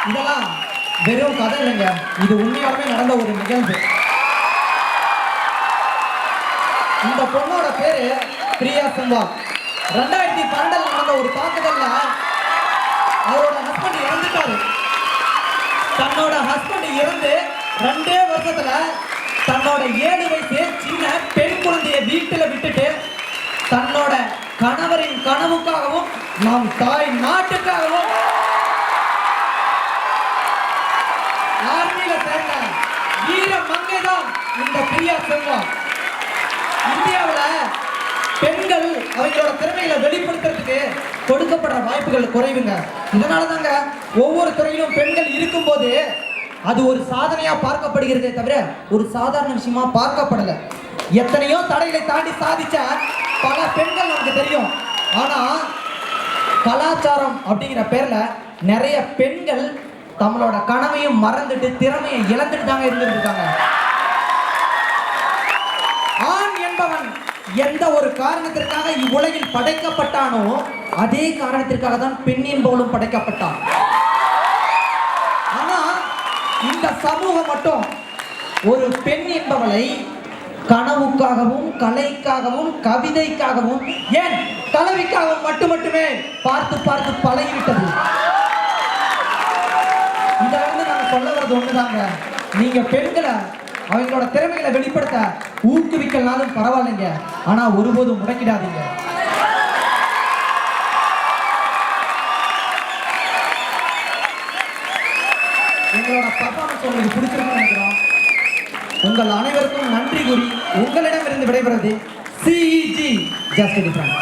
இதெல்லாம் வெறும் கதை இல்லைங்க, இது உண்மையாலுமே நடந்த ஒரு நிகழ்வு. இந்த பொண்ணோட பேரு பிரியா செம்வால். 2012 நடந்த ஒரு தாக்குதல்ல அவரோட ஹஸ்பண்ட் இறந்துட்டாரு. தன்னோட ஹஸ்பண்ட் இறந்து 2 வருஷத்துல தன்னோட 7 வயசு சின்ன பெண் குழந்தைய வீட்டுல விட்டுட்டு தன்னோட கணவரின் கனவுக்காகவும் நம் தாய் நாட்டுக்காகவும் ஆர்மியில சேர்ந்த வீர மங்கை தான் இந்த பிரியா செம்வால். இந்தியாவில் பெண்கள் அவங்களோட திறமைகளை வெளிப்படுத்துறதுக்கு கொடுக்கப்படுற வாய்ப்புகள் குறைவுங்க. இதனால தாங்க ஒவ்வொரு துறையிலும் பெண்கள் இருக்கும்போது அது ஒரு சாதனையா பார்க்கப்படுகிறதே தவிர ஒரு சாதாரண விஷயமா பார்க்கப்படல. எத்தனையோ தடைகளை தாண்டி சாதிச்ச பல பெண்கள் நமக்கு தெரியும். ஆனா கலாச்சாரம் அப்படிங்கிற பேர்ல நிறைய பெண்கள் தங்களோட கனவையும் மறந்துட்டு திறமையை இழந்துட்டு தாங்க இருந்திருக்காங்க. ஆண் என்பவன் எந்த ஒரு காரணத்திற்காக இவ்வுலகில் படைக்கப்பட்டானோ அதே காரணத்திற்காக தான் பெண் என்பவளும் படைக்கப்பட்டான். ஆனா இந்த சமூகம் மட்டும் ஒரு பெண் என்பவளை கனவுக்காகவும் கலைக்காகவும் கவிதைக்காகவும் ஏன் கலவிக்காகவும் மட்டுமே பார்த்து பார்த்து பழகிவிட்டது. இதுல இருந்து நாங்க சொல்ல வர்றது ஒண்ணுதாங்க, நீங்க பெண்களை அவங்களோட திறமைகளை வெளிப்படுத்த ஊக்குவிக்கலனாலும் பரவாயில்லைங்க, ஆனா ஒருபோதும் முடக்கிடாதீங்க. எங்களோட பர்ஃபார்மன்ஸ் உங்களுக்கு பிடிச்சிருக்குன்னு நினைக்கிறோம். உங்கள் அனைவருக்கும் நன்றி கூறி உங்களிடமிருந்து விடைபெறுவது CEG ஜஸ்ட் டிஃபரண்ட்.